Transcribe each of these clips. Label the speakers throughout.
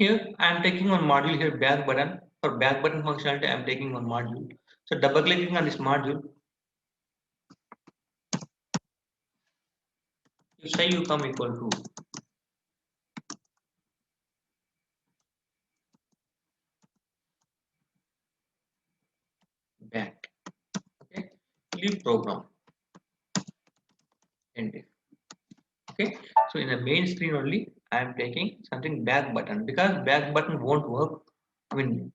Speaker 1: Here I am taking one module here, back button. For back button functionality, I am taking one module. So double clicking on this module, you say you come equal to back. Okay, leave program end it. Okay, so in the main screen only, I am taking something back button because back button won't work. I mean,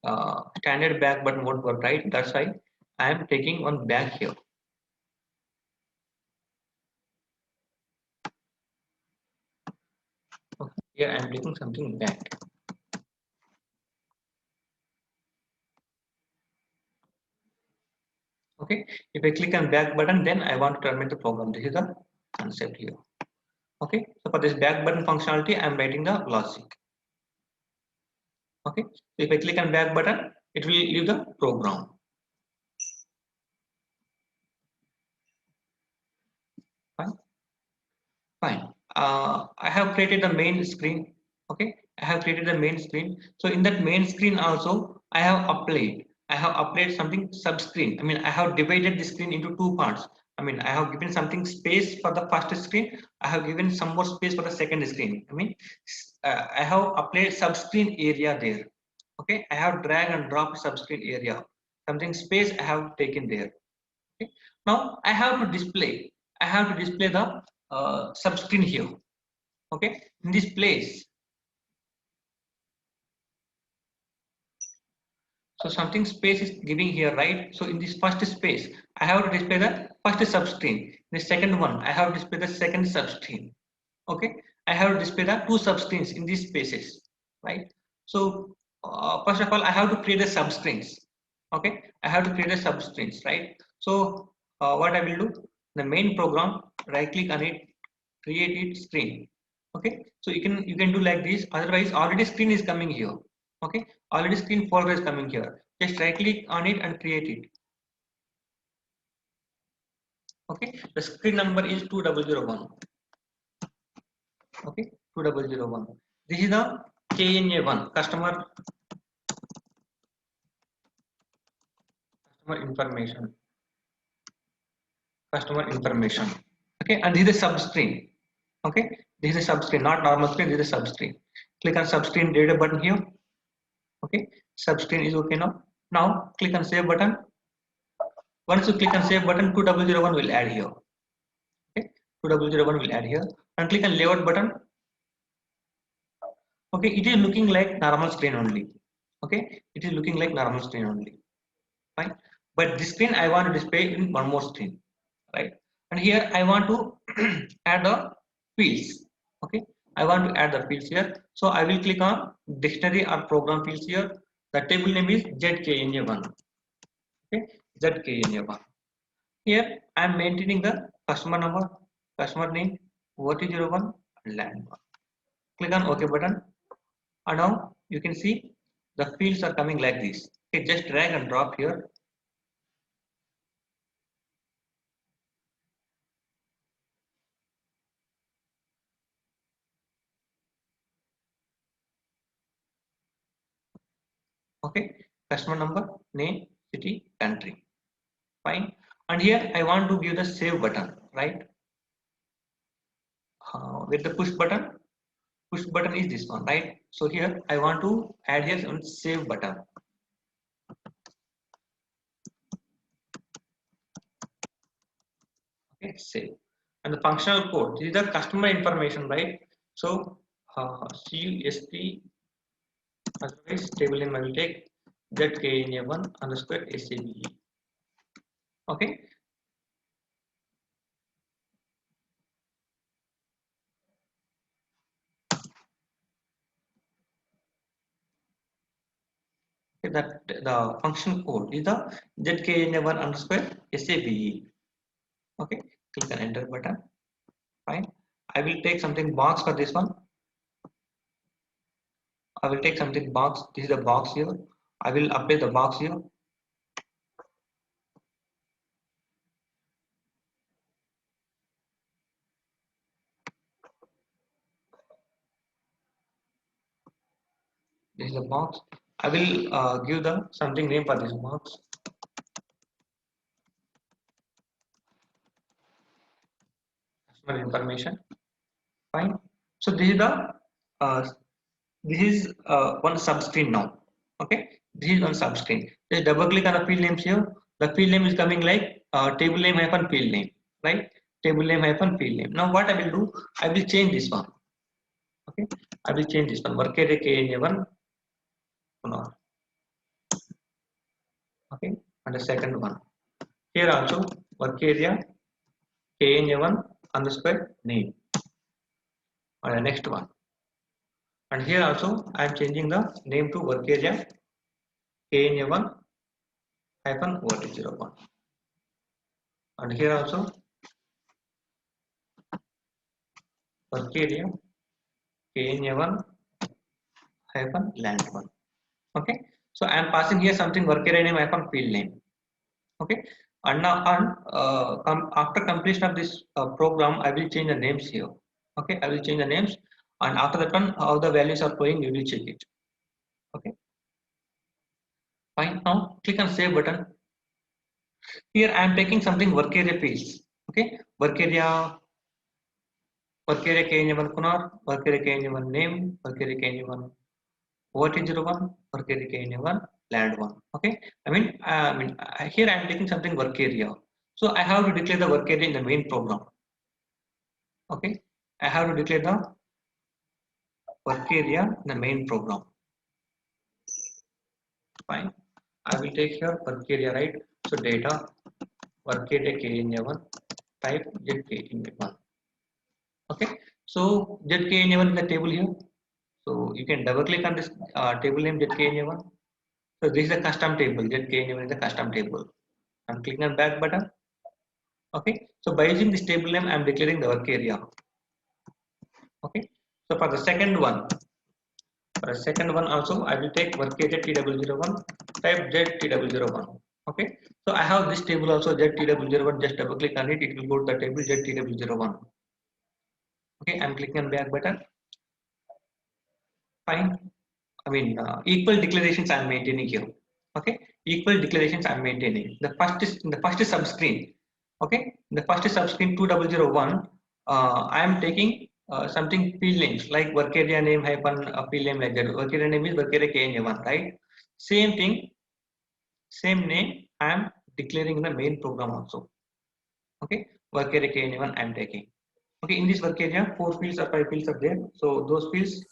Speaker 1: standard back button won't work, right? That's why I am taking one back here. Okay, here I am taking something back. Okay, if I click on back button, then I want to terminate the program. This is the concept here. Okay, so for this back button functionality, I am writing the logic. Okay, so if I click on back button, it will leave the program. Fine. Fine. I have created the main screen. Okay, I have created the main screen. So in that main screen also, I have applied. I have applied something subscreen. I mean, I have divided the screen into two parts. I mean, I have given something space for the first screen. I have given some more space for the second screen. I mean, I have applied subscreen area there. Okay, I have drag and drop subscreen area. Something space I have taken there. Okay. Now I have to display. I have to display the subscreen here. Okay, in this place. So something space is giving here, right? So in this first space, I have to display the first subscreen. The second one, I have to display the second subscreen. Okay, I have to display the two subscreens in these spaces, right? So first of all, I have to create the subscreens. Okay, I have to create the subscreens, right? So what I will do, the main program, right click on it, create it screen. Okay, so you can do like this. Otherwise, already screen is coming here. Okay, already screen folder is coming here. Just right click on it and create it. Okay, the screen number is 2001. Okay, 2001. This is the KNA1, information. Customer information. Okay, and this is a subscreen. Okay, this is a subscreen, not normal screen. This is a subscreen. Click on subscreen data button here. Okay, subscreen is okay now. Now click on save button. Once you click on save button, 2001 will add here. Okay, 2001 will add here, and click on layout button. Okay, it is looking like normal screen only. Okay, it is looking like normal screen only. Fine, but this screen I want to display in one more screen, right? And here I want to add the fields. Okay, I want to add the fields here. So I will click on dictionary or program fields here. The table name is ZKNA1. Okay, ZKNA1. Here I am maintaining the customer number, customer name, OT01, and landmark. Click on OK button, and now you can see the fields are coming like this. Okay, just drag and drop here. Okay, customer number, name, city, country. Fine. And here I want to give the save button, right? With the push button is this one, right? So here I want to add here some save button. Okay, save. And the functional code, this is the customer information, right? So CUSP, otherwise table name I will take ZKNA1 underscore SABE. Okay. That the function code is the ZKNA1 underscore SABE. Okay, click on enter button. Fine. I will take something box for this one. I will take something box. This is the box here. I will apply the box here. This is the box. I will give the something name for this box. Customer information. Fine. So this is the uh, one subscreen now. Okay, this is one subscreen. Just double click on the field names here. The field name is coming like table name hyphen field name, right? Table name hyphen field name. Now what I will do, I will change this one. Okay, I will change this one. Work area KNA1. Okay, and the second one. Here also work area KNA1 underscore name. And the next one. And here also I am changing the name to work area KNA1 hyphen OT01. And here also work area KNA1 hyphen land1. Okay, so I am passing here something work area name hyphen field name. Okay, and now after completion of this program, I will change the names here. Okay, I will change the names, and after that one, how the values are going, you will check it. Okay, fine. Now click on save button. Here I am taking something work area fields. Okay, work area KNA1 Kunar, work area KNA1 name, work area KNA1 OT01, work area KNA1 land1. Okay, here I am taking something work area. So I have to declare the work area in the main program. Okay, I have to declare the work area in the main program. Fine. I will take here work area, right? So data work area KNA1 type ZKNA1. Okay, so ZKNA1 is the table here. So you can double click on this table name ZKNA1. So this is a custom table. ZKNA1 is a custom table. I'm clicking on back button. Okay, so by using this table name, I'm declaring the work area. Okay, so for the second one, also, I will take work area TW01, type ZTW01. Okay, so I have this table also ZTW01. Just double click on it, it will go to the table ZTW01. Okay, I'm clicking on back button. Fine. Equal declarations I'm maintaining here. Okay, equal declarations I'm maintaining. The first is in the first subscreen. Okay, in the first subscreen 2001. I am taking something field names like work area name hyphen field name like that. Work area name is work area KNA1, right? Same thing, same name I am declaring in the main program also. Okay, work area KNA1 I am taking. Okay, in this work area, 4 fields or 5 fields are there. So those fields,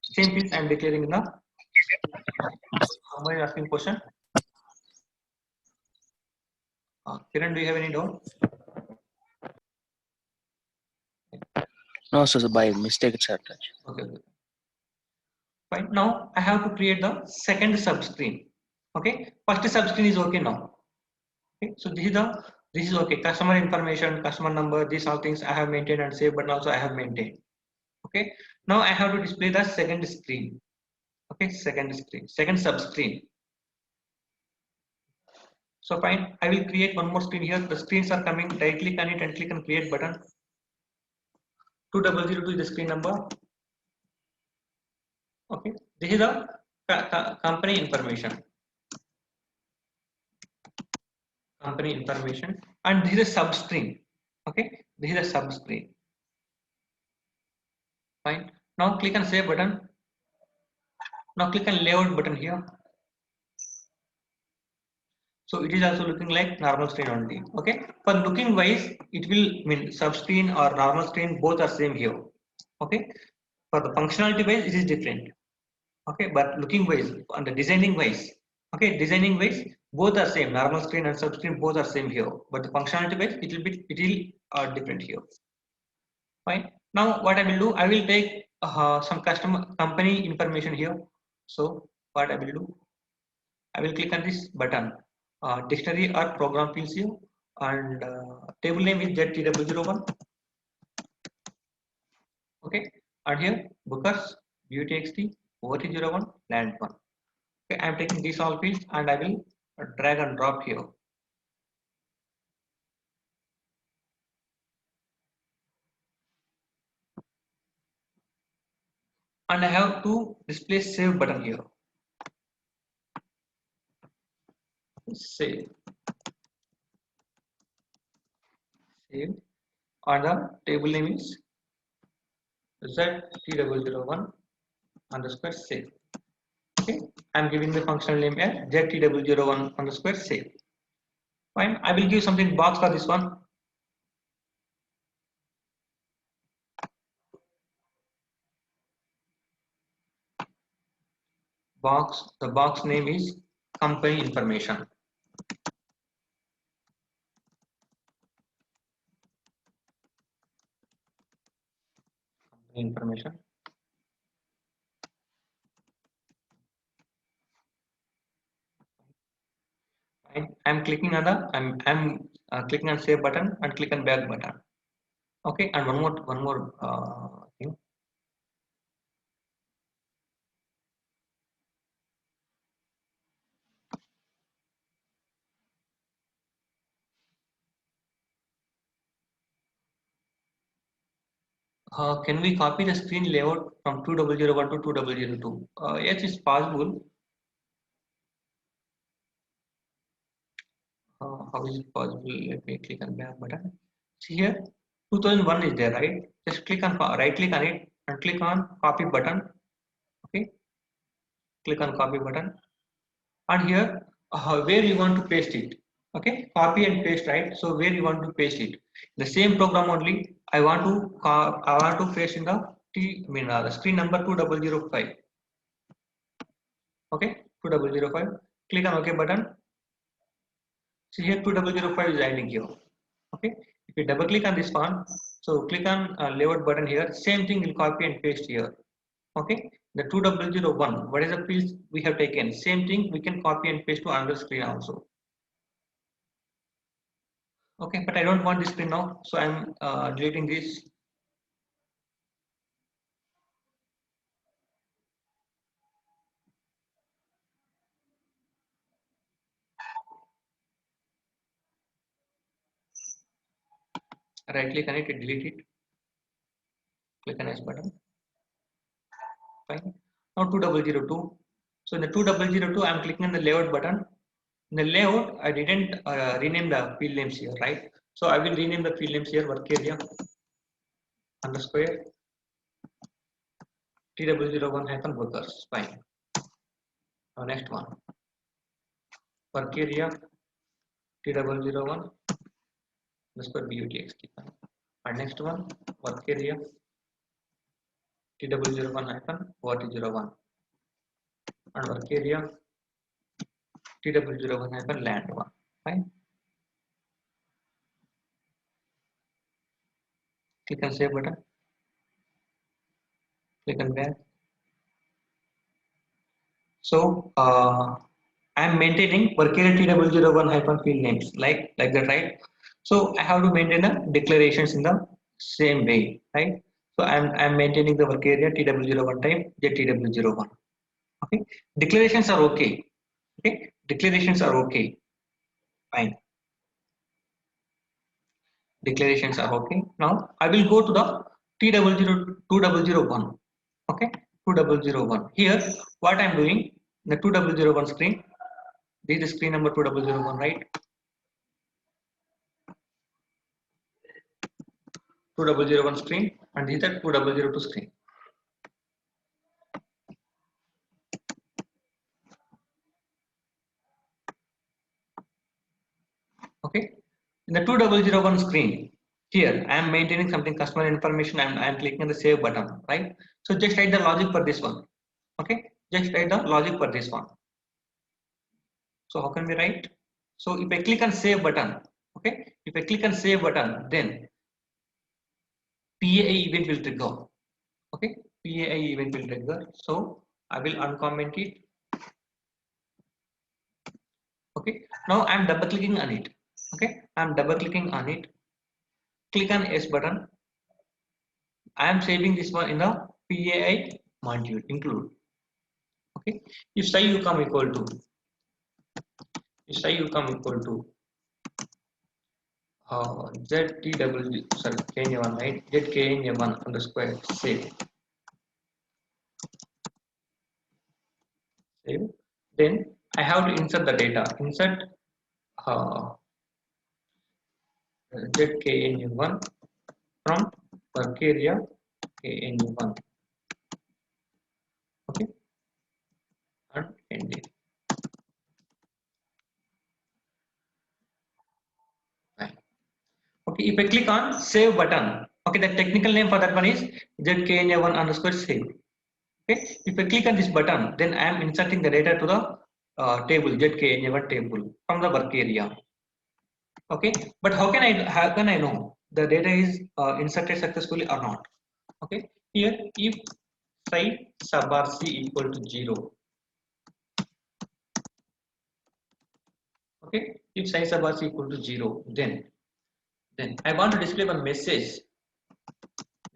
Speaker 1: same fields I am declaring in the. Somebody asking question? Kiran, do you have any doubt?
Speaker 2: No, so by mistake it's attached.
Speaker 1: Okay. Fine. Now I have to create the second subscreen. Okay. First subscreen is okay now. Okay. So this is okay. Customer information, customer number, these all things I have maintained and saved, but also I have maintained. Okay. Now I have to display the second screen. Okay. Second subscreen. So fine. I will create one more screen here. The screens are coming. Right click on it and click on create button. 2002 is the screen number. Okay, this is the company information. And this is a subscreen. Okay, this is a subscreen. Fine. Now click on save button. Now click on layout button here. So it is also looking like normal screen only. Okay, for looking wise, it will mean subscreen or normal screen both are same here. Okay, for the functionality wise, it is different. Okay, but looking wise and the designing wise, okay, designing wise both are same, normal screen and subscreen both are same here, but the functionality wise it will different here. Fine. Now what I will do, I will take some customer company information here. So what I will do, I will click on this button, dictionary or program fields here, and table name is ZTW01. Okay, and here bookers UTXT OT01 land1. Okay, I am taking these all fields and I will drag and drop here. And I have to display save button here. save, save, and the table name is ZT001 underscore save. Okay, I'm giving the functional name as ZT001 underscore save. Fine, I will give something box for this one. Box, the box name is company information. Company information. I'm clicking on the I'm clicking on save button and click on back button. Okay, and one more thing. Can we copy the screen layout from 2001 to 2002? Yes, it's possible. How is it possible? Let me click on back button. See here, 2001 is there, right? Just click on right click on it and click on copy button. Okay, click on copy button, and here where you want to paste it. Okay, copy and paste, right? So where you want to paste it? The same program only. I want to paste in the the screen number 2005. Okay, 2005. Click on OK button. See here 2005 is hiding here. Okay, if you double click on this one, so click on layout button here. Same thing will copy and paste here. Okay, the 2001. What is the fields we have taken? Same thing we can copy and paste to another screen also. Okay, but I don't want this screen now, so I'm deleting this. Right click on it, delete it. Click on S button. Fine. Now 2002. So in the 2002, I'm clicking on the layout button. In the layout, I didn't rename the field names here, right? So I will rename the field names here. Work area underscore T001 hyphen workers. Fine. Now next one. Work area T001 underscore BUTXT. And next one, work area T001 hyphen ORT01. And work area T001 hyphen land one. Fine. Click on save button. Click on back. So I'm maintaining work area T001 hyphen field names like that, right? So I have to maintain the declarations in the same way, right? So I'm maintaining the work area T001 type JTW01. Okay, declarations are okay. Okay, declarations are okay. Fine. Declarations are okay. Now I will go to the T002 okay, 2001. Here what I'm doing, the 2001 screen, this is the screen number 2001, right? 2001 screen, and this is the 2002 screen. Okay, in the 2001 screen, here I am maintaining something customer information, and I am clicking on the save button, right? So just write the logic for this one. Okay, just write the logic for this one. So how can we write? So if I click on save button, okay, if I click on save button, then PAI event will trigger. Okay, PAI event will trigger. So I will uncomment it. Okay, now I'm double clicking on it. Okay, I'm double clicking on it. Click on S button. I am saving this one in the PAI module include. Okay, if say you come equal to ZTW, sorry, KN1, right? ZKN1 underscore save. Then I have to insert the data. Insert ZKNU1 from work area KNU1. Okay, and end it. Fine. Okay, if I click on save button, okay, the technical name for that one is ZKNU1 underscore save. Okay, if I click on this button, then I am inserting the data to the table ZKNU1 table from the work area. Okay, but how can I know the data is inserted successfully or not? Okay, here if psi sub r c equal to 0. Okay, if psi sub r c equal to 0, then I want to display one message.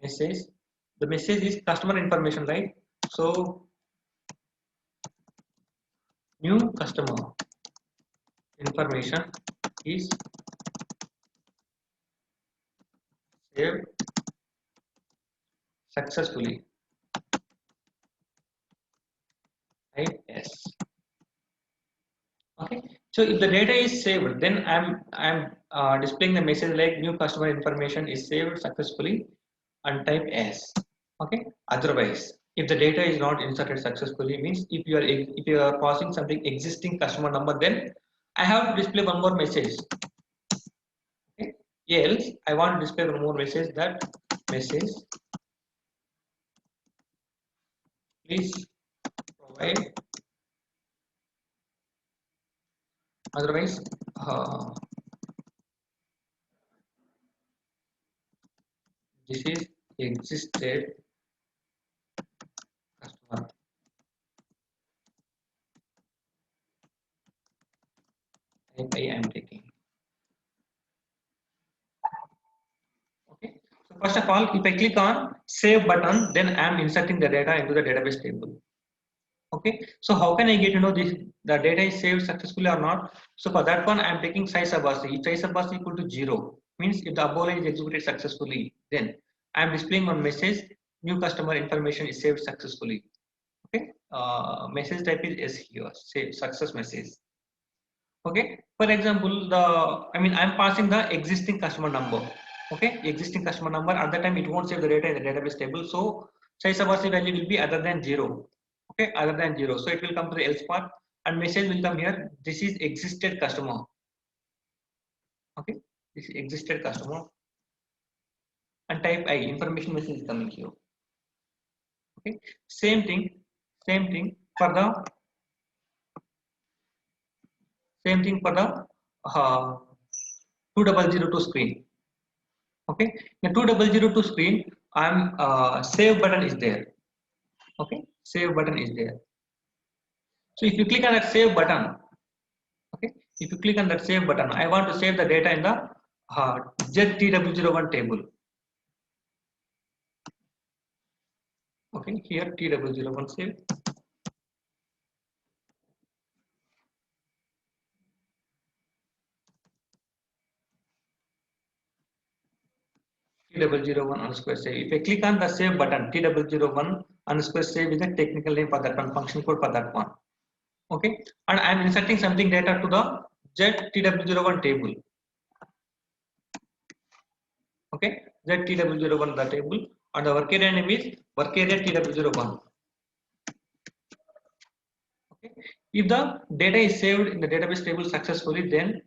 Speaker 1: The message is customer information, right? So new customer information is saved successfully. Type S. Okay, so if the data is saved, then I'm displaying the message like new customer information is saved successfully and type S. Okay, otherwise if the data is not inserted successfully, means if you are passing something existing customer number, then I have to display one more message. Okay, else I want to display one more message, that message please provide, otherwise this is existed customer. I am taking. Okay. So first of all, if I click on save button, then I am inserting the data into the database table. Okay. So how can I get to know this the data is saved successfully or not? So for that one, I am taking psi sub r c. If psi sub r c equal to 0, means if the above line is executed successfully, then I am displaying one message: new customer information is saved successfully. Okay. Message type is S here. Save success message. Okay, for example, I'm passing the existing customer number. Okay, existing customer number, at that time it won't save the data in the database table, so size of RC value will be other than 0. Okay, other than 0, so it will come to the else part and message will come here, this is existed customer. Okay, this is existed customer and type I, information message is coming here. Okay, same thing for the uh, 2002 screen. Okay, the 2002 screen, I'm save button is there. Okay, save button is there. So if you click on that save button, okay, if you click on that save button, I want to save the data in the ZTW01 table. Okay, here TW01 save. TW01 underscore save. If I click on the save button, TW01 underscore save is the technical name for that one, function code for that one. Okay, and I'm inserting something data to the ZTW01 table. Okay, ZTW01 the table and the work area name is work area TW01. Okay, if the data is saved in the database table successfully, then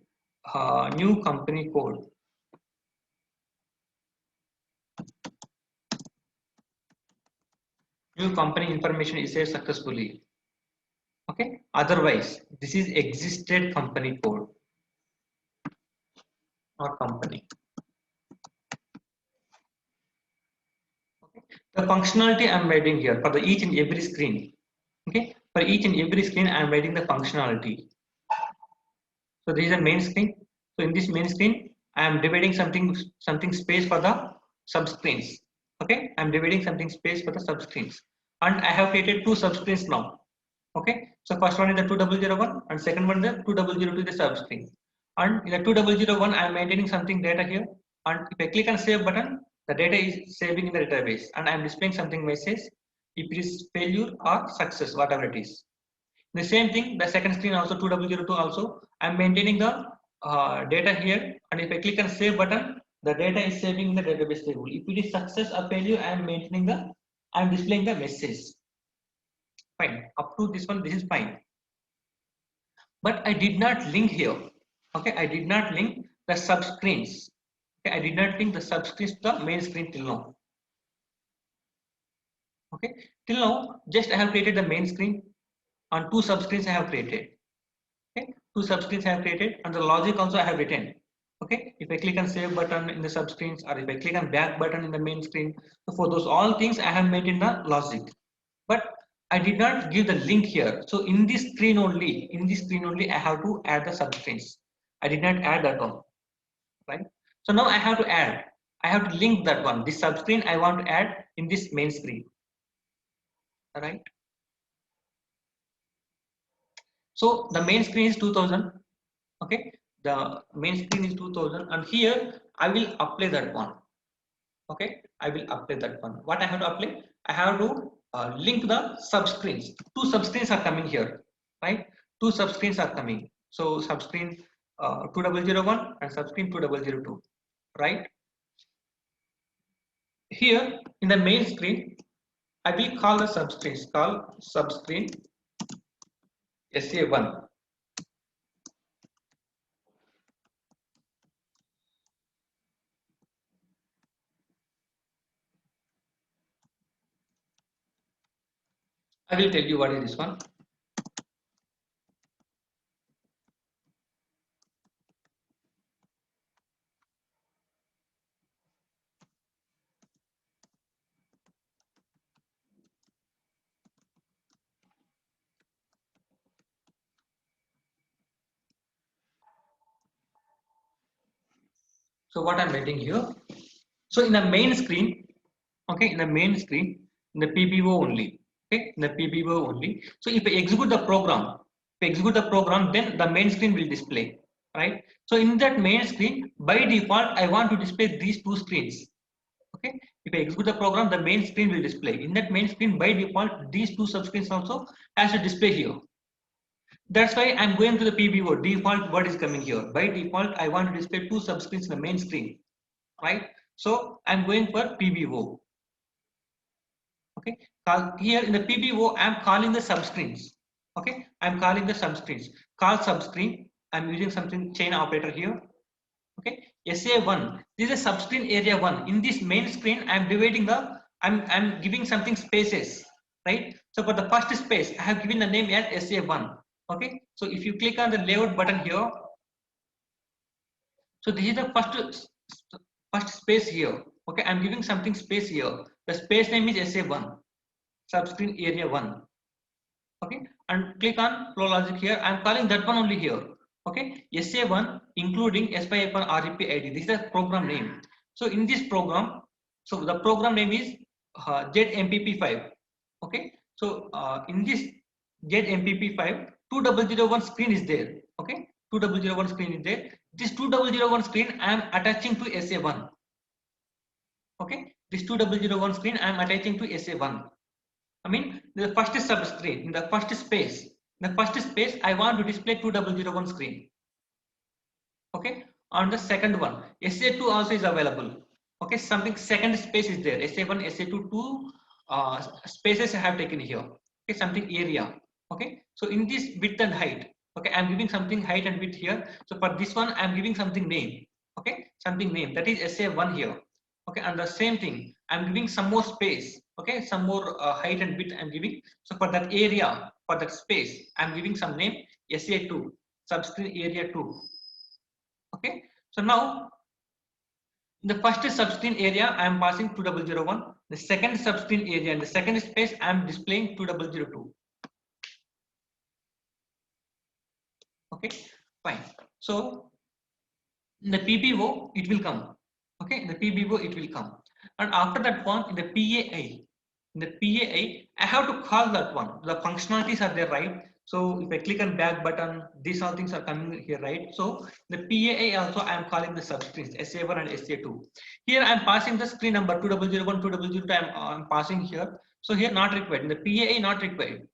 Speaker 1: new company code. New company information is saved successfully. Okay, otherwise this is existed company code or company. Okay, the functionality I'm writing here for the each and every screen. Okay, for each and every screen I'm writing the functionality. So this is a main screen. So in this main screen, I am dividing something space for the subscreens. Okay, I am dividing something space for the subscreens, and I have created two subscreens now. Okay, so first one is the 2001 and second one is the 2002 the subscreen. And in the 2001, I am maintaining something data here. And if I click on save button, the data is saving in the database, and I am displaying something message if it is failure or success, whatever it is. The same thing, the second screen also 2002 also. I'm maintaining the data here, and if I click on save button, the data is saving in the database table. If it is success or failure, I'm displaying the message. Fine. Up to this one, this is fine. But I did not link here. Okay, I did not link the subscreens. Okay, I did not link the subscreens to the main screen till now. Okay, till now, just I have created the main screen. On 2 subscreens I have created. Okay, 2 subscreens I have created, and the logic also I have written. Okay, if I click on save button in the subscreens, or if I click on back button in the main screen, so for those all things I have made in the logic. But I did not give the link here. So in this screen only, I have to add the subscreens. I did not add that one, right? So now I have to add. I have to link that one. This subscreen I want to add in this main screen. All right. So the main screen is 2000. Okay, the main screen is 2000, and here I will apply that one. Okay, I will apply that one. What I have to apply? I have to link the subscreens. 2 subscreens are coming here, right? 2 subscreens are coming. So subscreen 2001 and subscreen 2002, right? Here in the main screen, I will call the subscreens. Call subscreen SA1. I will tell you what is this one. So what I'm writing here. So in the main screen, okay, in the main screen, in the PBO only, okay, in the PBO only. So if I execute the program, then the main screen will display, right? So in that main screen, by default, I want to display these 2 screens. Okay, if I execute the program, the main screen will display. In that main screen, by default, these 2 subscreens also has to display here. That's why I'm going to the PBO. Default what is coming here. By default, I want to display 2 subscreens in the main screen, right? So I'm going for PBO. Okay, here in the PBO, I'm calling the subscreens. Okay, I'm calling the subscreens. Call subscreen. I'm using something chain operator here. Okay, SA1. This is a subscreen area 1. In this main screen, I'm dividing the. I'm giving something spaces, right? So for the first space, I have given the name as SA1. Okay, so if you click on the layout button here, so this is the first space here. Okay, I'm giving something space here. The space name is SA1, subscreen area 1. Okay, and click on flow logic here. I'm calling that one only here. Okay, SA1 including SPY1 REP ID. This is the program name. So in this program, so the program name is ZMPP5. Okay, so in this ZMPP5, 2001 screen is there. Okay, 2001 screen is there. This 2001 screen I am attaching to SA1. Okay, this 2001 screen I am attaching to SA1. I mean, the first subscreen, in the first space, I want to display 2001 screen. Okay, on the second one, SA2 also is available. Okay, something second space is there. SA1, SA2, 2 spaces I have taken here. Okay, something area. Okay, so in this width and height, okay, I'm giving something height and width here. So for this one, I'm giving something name. Okay, something name, that is SA1 here. Okay, and the same thing, I'm giving some more space. Okay, some more height and width I'm giving. So for that area, for that space, I'm giving some name SA2, subscreen area 2. Okay, so now in the first subscreen area I am passing 2001. The second subscreen area in the second space I am displaying 2002. Okay, fine. So in the PBO it will come. Okay, in the PBO it will come, and after that one in the PAI. In the PAI, I have to call that one. The functionalities are there, right? So if I click on back button, these all things are coming here, right? So the PAI also I am calling the subscreens SA1 and SA2. Here I am passing the screen number 2001, 2002. I'm passing here. So here not required. In the PAI not required.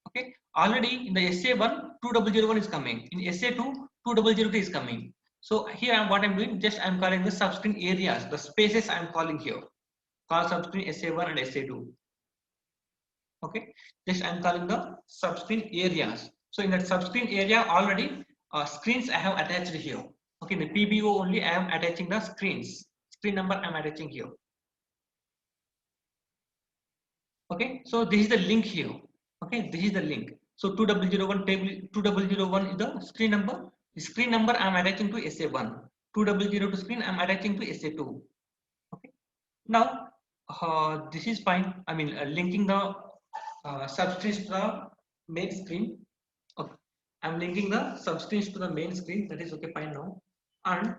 Speaker 1: Okay. already in the SA1 2001 is coming, in SA2 2002 is coming. So here what I'm doing, just I'm calling the substring areas, the spaces I'm calling here, call substring SA1 and SA2. Okay, just I'm calling the substring areas. So in that substring area already screens I have attached here. Okay, the PBO only I am attaching the screens, screen number I'm attaching here. Okay, so this is the link here. Okay, this is the link. So 2001 table, 2001 is the screen number. The screen number I'm attaching to SA1. 2002 screen I'm attaching to SA2. Okay, now this is fine. I mean linking the substreams to the main screen. Okay, I'm linking the substreams to the main screen. That is okay, fine now. And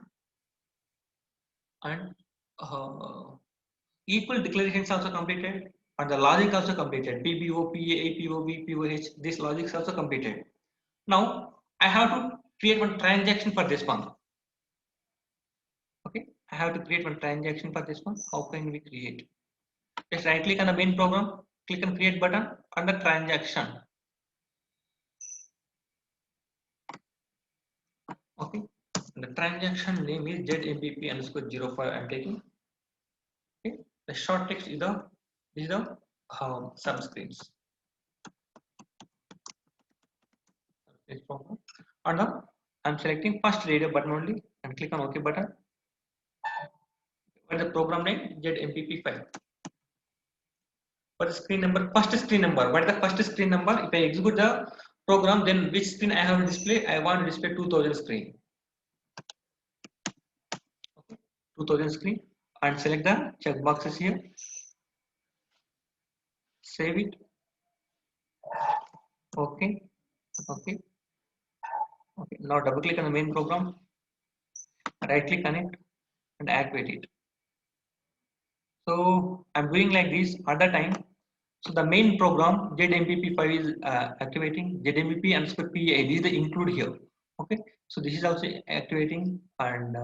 Speaker 1: equal declarations also completed, and the logic also completed. PBO, PA, POV, POH. This logic is also completed. Now I have to create one transaction for this one. Okay, I have to create one transaction for this one. How can we create? Just right click on the main program, click on create button under transaction. Okay, and the transaction name is ZMPP_05. I'm taking. Okay, the short text is the subscripts. And now I'm selecting first reader button only and click on OK button. What is the program name? ZMPP file. What is screen number? First screen number. What is the first screen number? If I execute the program, then which screen I have to display? I want to display 2000 screen. Okay. 2000 screen, and select the check boxes here. Save it. Okay. Okay. Okay. Now double click on the main program. Right click on it and activate it. So I'm doing like this at the time. So the main program ZMPP5 is activating. ZMPP_PA. This is the include here. Okay. So this is also activating, and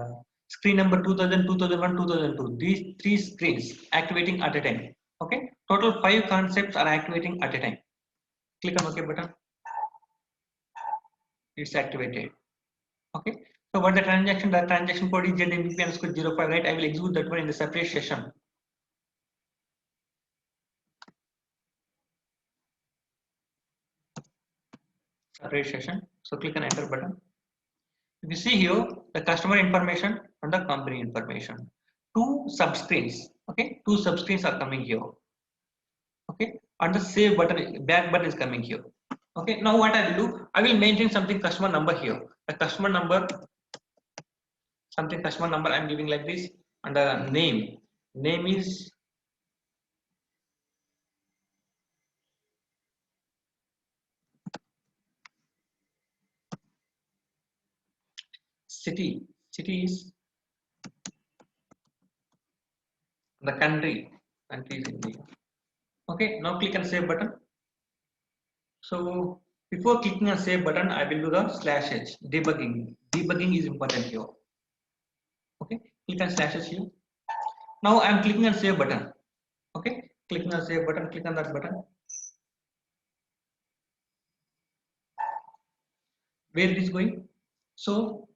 Speaker 1: screen number 2000, 2001, 2002. These three screens activating at a time. Okay. Total 5 concepts are activating at a time. Click on OK button. It's activated. Okay. So what the transaction code is ZMPP_05, right? I will execute that one in the separate session. Separate session. So click on enter button. If you see here the customer information and the company information, 2 subscreens. Okay, 2 subscreens are coming here. Okay, and the save button, back button is coming here. Okay, now what I will do, I will maintain something customer number here. The customer number, something customer number I'm giving like this, and the name is city is the country is India. Okay, now click on save button. So before clicking on save button, I will do the /h debugging. Debugging is important here. Okay, click on /h here. Now I am clicking on save button. Okay, clicking on save button, click on that button. Where it is going? So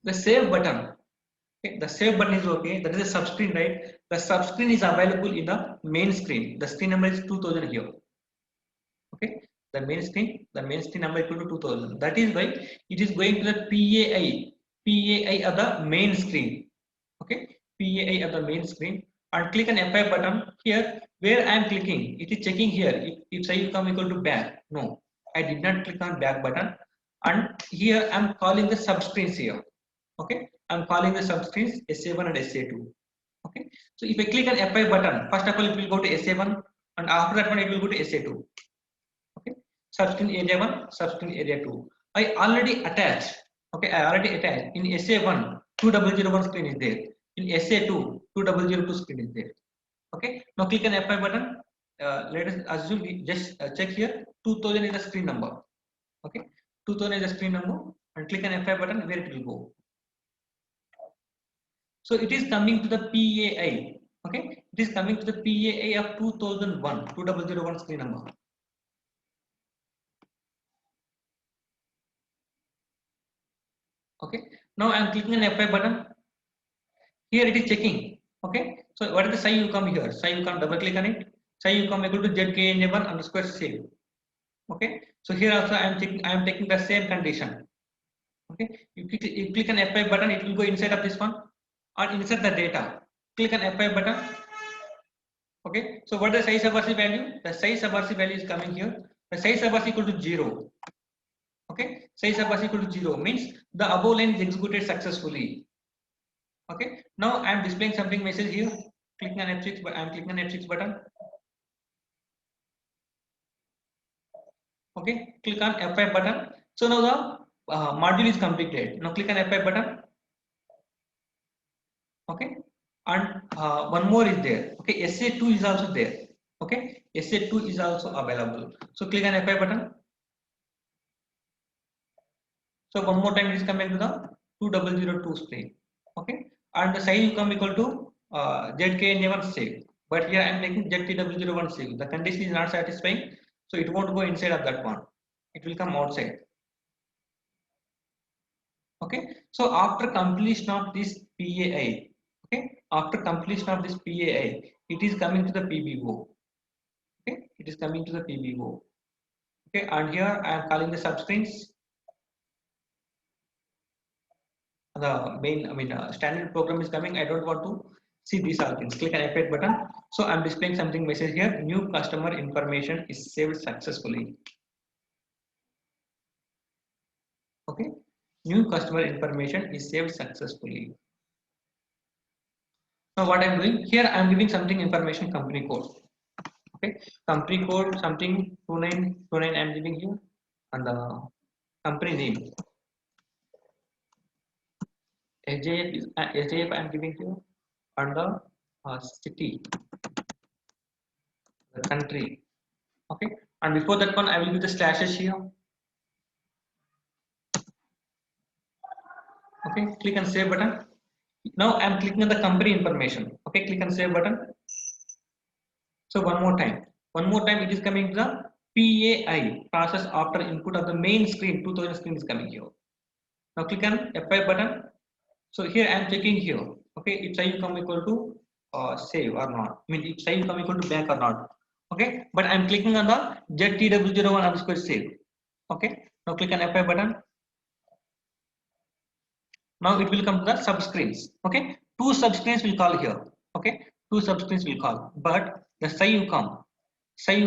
Speaker 1: the save button. Okay, the save button is okay. That is a subscreen, right? The subscreen is available in the main screen. The screen number is 2000 here. Okay, the main screen number equal to 2000. That is why it is going to the PAI of the main screen. Okay, PAI of the main screen, and click on F5 button here. Where I am clicking, it is checking here if size come equal to back. No, I did not click on back button, and here I am calling the subscreens here. Okay, I am calling the subscreens SA1 and SA2. Okay, so if I click on F5 button, first of all it will go to SA1, and after that one it will go to SA2. Okay, subscreen area 1, subscreen area 2. I already attached. Okay, I already attached. In SA1, 2001 screen is there. In SA2, 2002 screen is there. Okay, now click on F5 button. Let us assume we just check here. 2000 is the screen number. Okay, 2000 is the screen number, and click on F5 button where it will go. So it is coming to the PAI. Okay, it is coming to the PAI of 2001 screen number. Okay, now I'm clicking on F5 button. Here it is checking. Okay, so what is the psi you come here? Psi you come double click on it. Psi you come equal to zknj1 underscore save. Okay, so here also I am taking the same condition. Okay, you click on F5 button, it will go inside of this one or insert the data. Click on F5 button. Okay, so what is the size subversive value? The size subversive value is coming here. The size subversive equal to 0. Okay, size subversive equal to 0 means the above line is executed successfully. Okay, now I am displaying something message here. Clicking on F6, but I am clicking on F6 button. Okay, click on F5 button. So now the module is completed. Now click on F5 button. Okay, and one more is there. Okay, SA2 is also there. Okay, SA2 is also available. So click on F5 button. So one more time it is coming to the 2002 screen. Okay, and the size will come equal to ZKNA1 save. But here I am taking ZTW01 save. The condition is not satisfying, so it won't go inside of that one. It will come outside. Okay, so after completion of this PAI, okay, after completion of this PAI, it is coming to the PBO. Okay, it is coming to the PBO. Okay, and here I am calling the subscreens. The main, standard program is coming. I don't want to see these all things. Click on F8 button. So I'm displaying something message here. New customer information is saved successfully. Okay, new customer information is saved successfully. Now what I'm doing here, I'm giving something information company code. Okay, company code something 2929 I'm giving here, and the company name SJF I'm giving here, and the city, the country. Okay, and before that one I will give the slashes here. Okay, click on save button. Now I'm clicking on the company information. Okay, click on save button. So one more time it is coming to the PAI, process after input of the main screen. 2000 screen is coming here. Now click on F5 button. So here I am checking here. Okay, if psi come equal to save or not. I mean if psi come equal to blank or not. Okay, but I am clicking on the ZTW01 underscore save. Okay, now click on F5 button. Now it will come to the subscreens. Okay, two subscreens will call here. Okay, two subscreens will call, but the psi you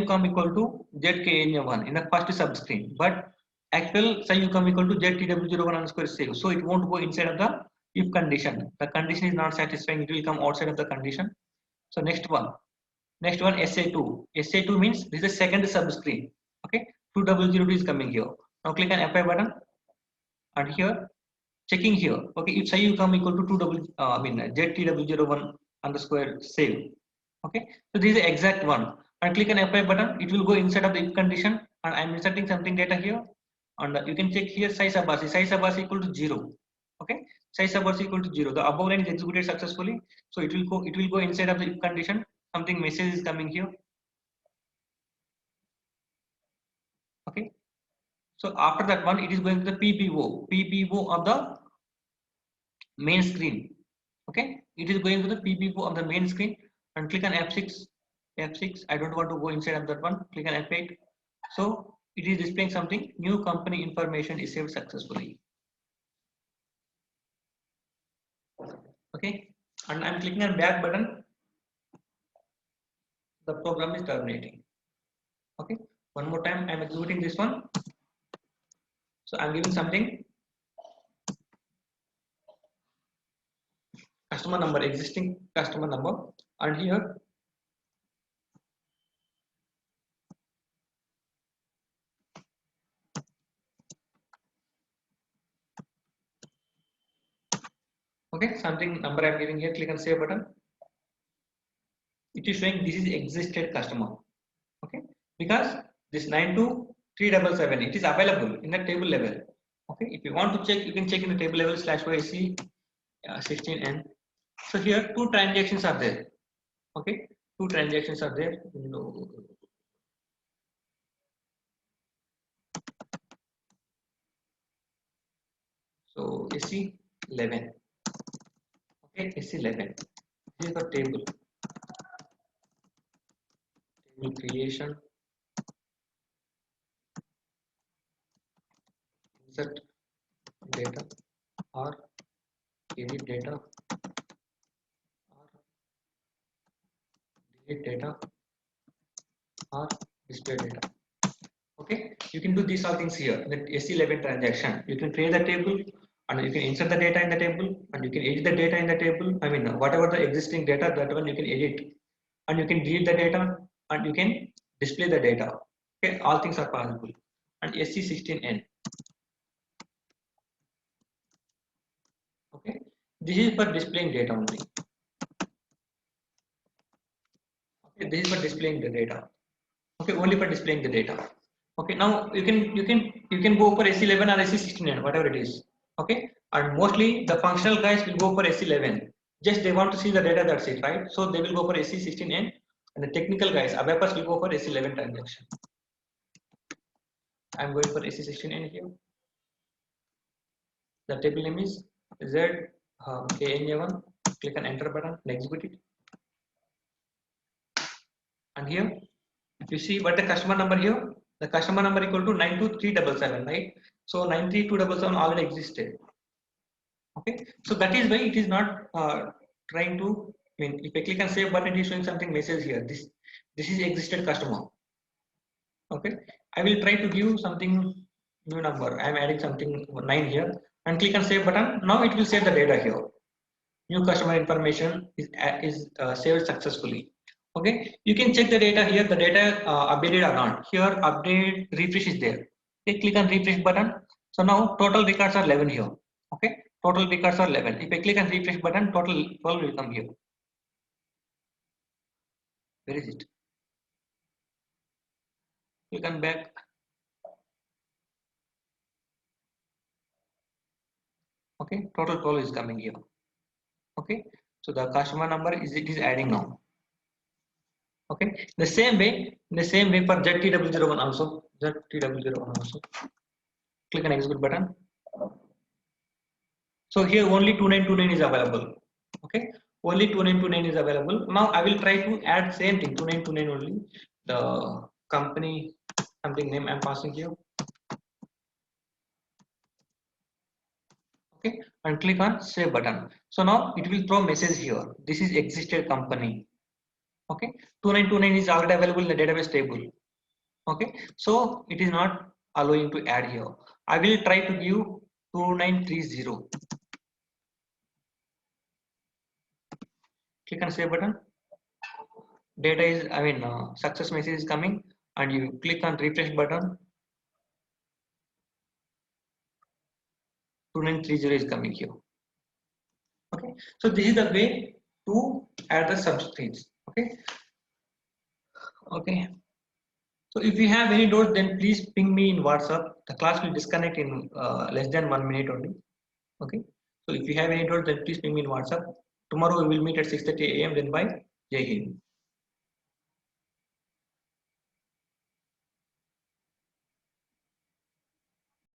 Speaker 1: come equal to ZKNA1 in the first subscreen, but actual psi you come equal to ZTW01 underscore save. So it won't go inside of the if condition. The condition is not satisfying, it will come outside of the condition. So next one SA2. SA2 means this is the second subscreen. Okay, 2002 is coming here. Now click on F5 button, and here checking here. Okay, if psi you come equal to ZTW01 underscore save. Okay, so this is the exact one. And click on F5 button, it will go inside of the if condition, and I'm inserting something data here. And you can check here size subars equal to 0. Okay, size subars equal to 0. The above line is executed successfully, so it will go inside of the if condition. Something message is coming here. Okay, so after that one, it is going to the PBO of the main screen. Okay, it is going to the PBO of the main screen, and click on F6. I don't want to go inside of that one. Click on F8. So it is displaying something. New company information is saved successfully. Okay, and I'm clicking on back button. The program is terminating. Okay, one more time I'm executing this one. So I'm giving something customer number, existing customer number, and here okay, something number I'm giving here. Click on save button. It is showing this is existed customer. Okay, because this 92377 it is available in the table level. Okay, if you want to check, you can check in the table level /YC 16N. So here two transactions are there. Okay, two transactions are there. So SE11. Okay, SE11. This is the table creation, insert data or edit data or delete data or display data. Okay, you can do these all things here in the SE11 transaction. You can create the table and you can insert the data in the table and you can edit the data in the table. I mean, whatever the existing data, that one you can edit and you can delete the data and you can display the data. Okay, all things are possible. And SE16N. Okay, this is for displaying data only. Okay, this is for displaying the data. Okay, only for displaying the data. Okay, now you can go for SE11 or SE16N, whatever it is. Okay, and mostly the functional guys will go for SE11. Just they want to see the data, that's it, right? So they will go for SE16N, and the technical guys, ABAPers, will go for SE11 transaction. I'm going for SE16N here. The table name is ZKNA1. Click on enter button and execute it. And here, you see what the customer number here. The customer number equal to 92377, right? So 93277 already existed. Okay, so that is why it is not trying to. I mean, if I click on save button, it is showing something message here. This is existed customer. Okay, I will try to give something new number. I am adding something 9 here and click on save button. Now it will save the data here. New customer information is saved successfully. Okay, you can check the data here. The data updated or not. Here update refresh is there. Okay, click on refresh button. So now total records are 11 here. Okay, total records are 11. If I click on refresh button, total 12 will come here. Where is it? Click on back. Okay, total 12 is coming here. Okay, so the customer number is adding now. Okay, the same way for ZTW01 also. ZTW01 also. Click on execute button. So here only 2929 is available. Okay, only 2929 is available. Now I will try to add same thing 2929 only. The company something name I'm passing here. Okay, and click on save button. So now it will throw message here. This is existed company. Okay, 2929 is already available in the database table. Okay, so it is not allowing to add here. I will try to give 2930. Click on save button. Data is, success message is coming, and you click on refresh button. 2930 is coming here. Okay, so this is the way to add the subscreens. Okay. Okay. So if you have any doubts, then please ping me in WhatsApp. The class will disconnect in less than 1 minute only. Okay. So if you have any doubts, then please ping me in WhatsApp. Tomorrow we will meet at 6:30 AM. Then bye. Jai Hind.